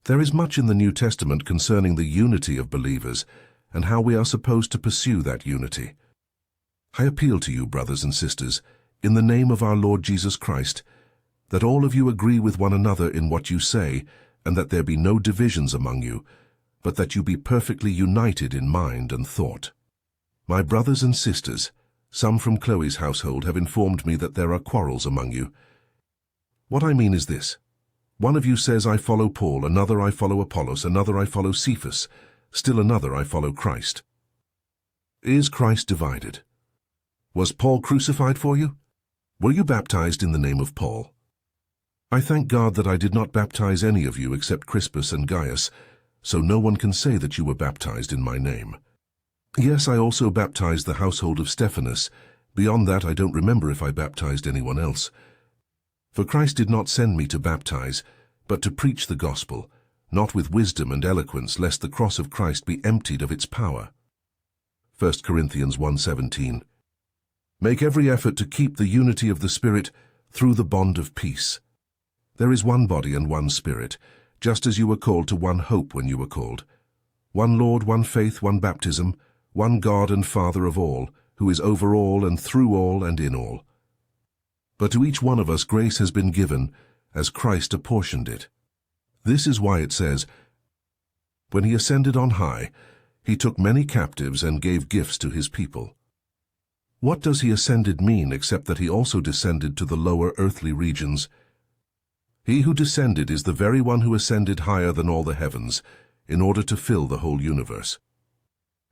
There is much in the New Testament concerning the unity of believers and how we are supposed to pursue that unity. I appeal to you, brothers and sisters, in the name of our Lord Jesus Christ, that all of you agree with one another in what you say, and that there be no divisions among you, but that you be perfectly united in mind and thought. My brothers and sisters, some from Chloe's household have informed me that there are quarrels among you. What I mean is this. One of you says, I follow Paul, another I follow Apollos, another I follow Cephas, still another I follow Christ. Is Christ divided? Was Paul crucified for you? Were you baptized in the name of Paul? I thank God that I did not baptize any of you except Crispus and Gaius, so no one can say that you were baptized in my name. Yes, I also baptized the household of Stephanas. Beyond that, I don't remember if I baptized anyone else. For Christ did not send me to baptize, but to preach the gospel, not with wisdom and eloquence, lest the cross of Christ be emptied of its power. 1 Corinthians 1:17. Make every effort to keep the unity of the Spirit through the bond of peace. There is one body and one Spirit, just as you were called to one hope when you were called. One Lord, one faith, one baptism, one God and Father of all, who is over all and through all and in all. But to each one of us grace has been given, as Christ apportioned it. This is why it says, when he ascended on high, he took many captives and gave gifts to his people. What does he ascended mean except that he also descended to the lower earthly regions? He who descended is the very one who ascended higher than all the heavens, in order to fill the whole universe.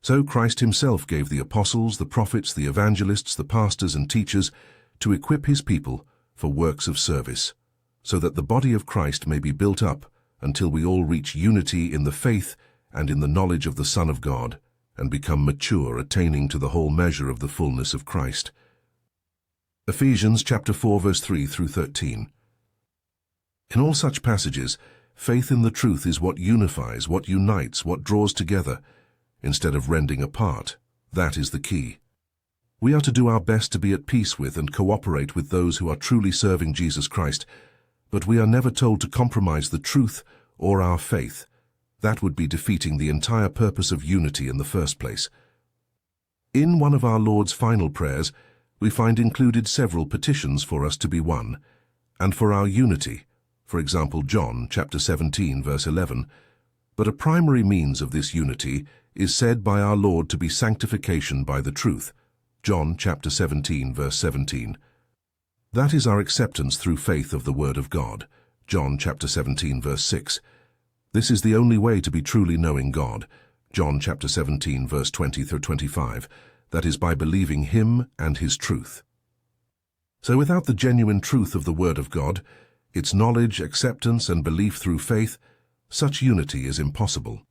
So Christ himself gave the apostles, the prophets, the evangelists, the pastors and teachers to equip his people for works of service, so that the body of Christ may be built up until we all reach unity in the faith and in the knowledge of the Son of God, and become mature, attaining to the whole measure of the fullness of Christ. Ephesians chapter 4, verse 3 through 13. In all such passages, faith in the truth is what unifies, what unites, what draws together, instead of rending apart. That is the key. We are to do our best to be at peace with and cooperate with those who are truly serving Jesus Christ, but we are never told to compromise the truth or our faith. That would be defeating the entire purpose of unity in the first place. In one of our Lord's final prayers, we find included several petitions for us to be one, and for our unity, for example, John chapter 17, verse 11. But a primary means of this unity is said by our Lord to be sanctification by the truth, John chapter 17, verse 17. That is our acceptance through faith of the Word of God, John chapter 17, verse 6. This is the only way to be truly knowing God, John chapter 17, verse 20 through 25, that is by believing him and his truth. So without the genuine truth of the Word of God, its knowledge, acceptance, and belief through faith, such unity is impossible.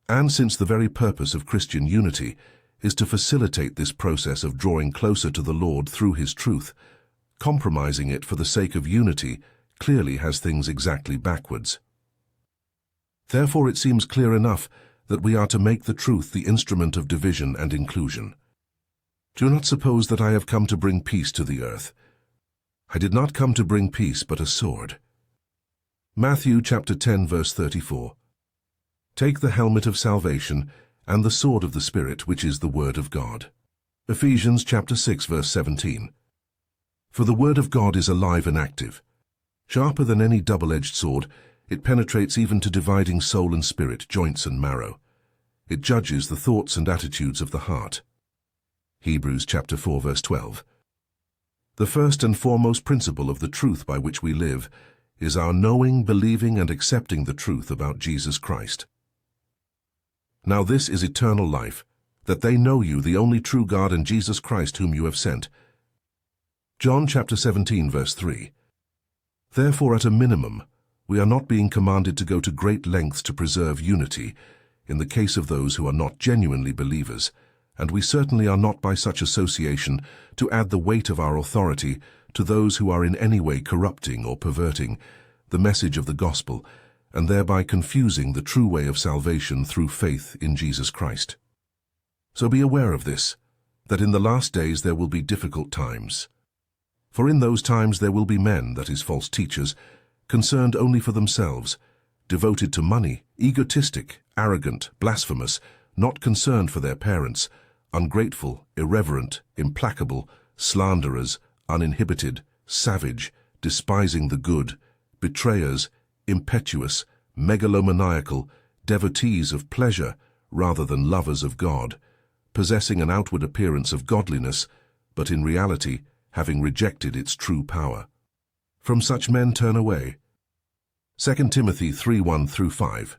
And since the very purpose of Christian unity is to facilitate this process of drawing closer to the Lord through his truth, compromising it for the sake of unity clearly has things exactly backwards. Therefore it seems clear enough that we are to make the truth the instrument of division and inclusion. Do not suppose that I have come to bring peace to the earth. I did not come to bring peace, but a sword. Matthew chapter 10, verse 34. Take the helmet of salvation and the sword of the Spirit, which is the Word of God. Ephesians chapter 6, verse 17. For the Word of God is alive and active. Sharper than any double-edged sword, it penetrates even to dividing soul and spirit, joints and marrow. It judges the thoughts and attitudes of the heart. Hebrews chapter 4, verse 12. The first and foremost principle of the truth by which we live is our knowing, believing, and accepting the truth about Jesus Christ. Now this is eternal life, that they know you, the only true God, and Jesus Christ whom you have sent. John chapter 17, verse 3. Therefore, at a minimum, we are not being commanded to go to great lengths to preserve unity in the case of those who are not genuinely believers, and we certainly are not by such association to add the weight of our authority to those who are in any way corrupting or perverting the message of the gospel, and thereby confusing the true way of salvation through faith in Jesus Christ. So be aware of this, that in the last days there will be difficult times. For in those times there will be men, that is, false teachers, concerned only for themselves, devoted to money, egotistic, arrogant, blasphemous, not concerned for their parents, ungrateful, irreverent, implacable, slanderers, uninhibited, savage, despising the good, betrayers, impetuous, megalomaniacal, devotees of pleasure rather than lovers of God, possessing an outward appearance of godliness, but in reality having rejected its true power. From such men turn away. 2 Timothy 3:1-5.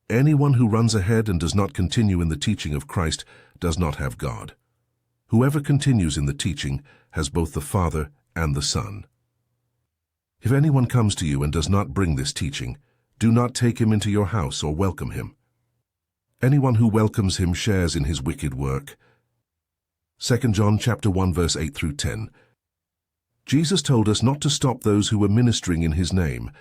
Anyone who runs ahead and does not continue in the teaching of Christ does not have God. Whoever continues in the teaching has both the Father and the Son. If anyone comes to you and does not bring this teaching, do not take him into your house or welcome him. Anyone who welcomes him shares in his wicked work. 2 John 1:8-10. Jesus told us not to stop those who were ministering in his name,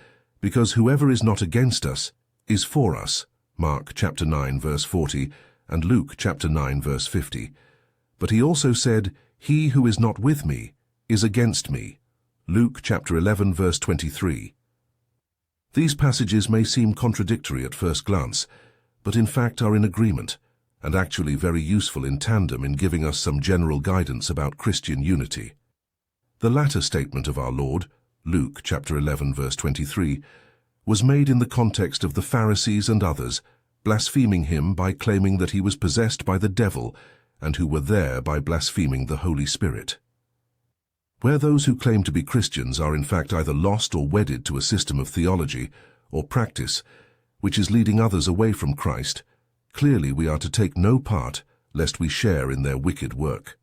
because whoever is not against us is for us. Mark 9:40 and Luke 9:50. But he also said, he who is not with me is against me. Luke 11:23. These passages may seem contradictory at first glance, but in fact are in agreement, and actually very useful in tandem in giving us some general guidance about Christian unity. The latter statement of our Lord, Luke 11:23, was made in the context of the Pharisees and others blaspheming him by claiming that he was possessed by the devil and who were there by blaspheming the Holy Spirit. Where those who claim to be Christians are in fact either lost or wedded to a system of theology or practice which is leading others away from Christ, clearly we are to take no part lest we share in their wicked work.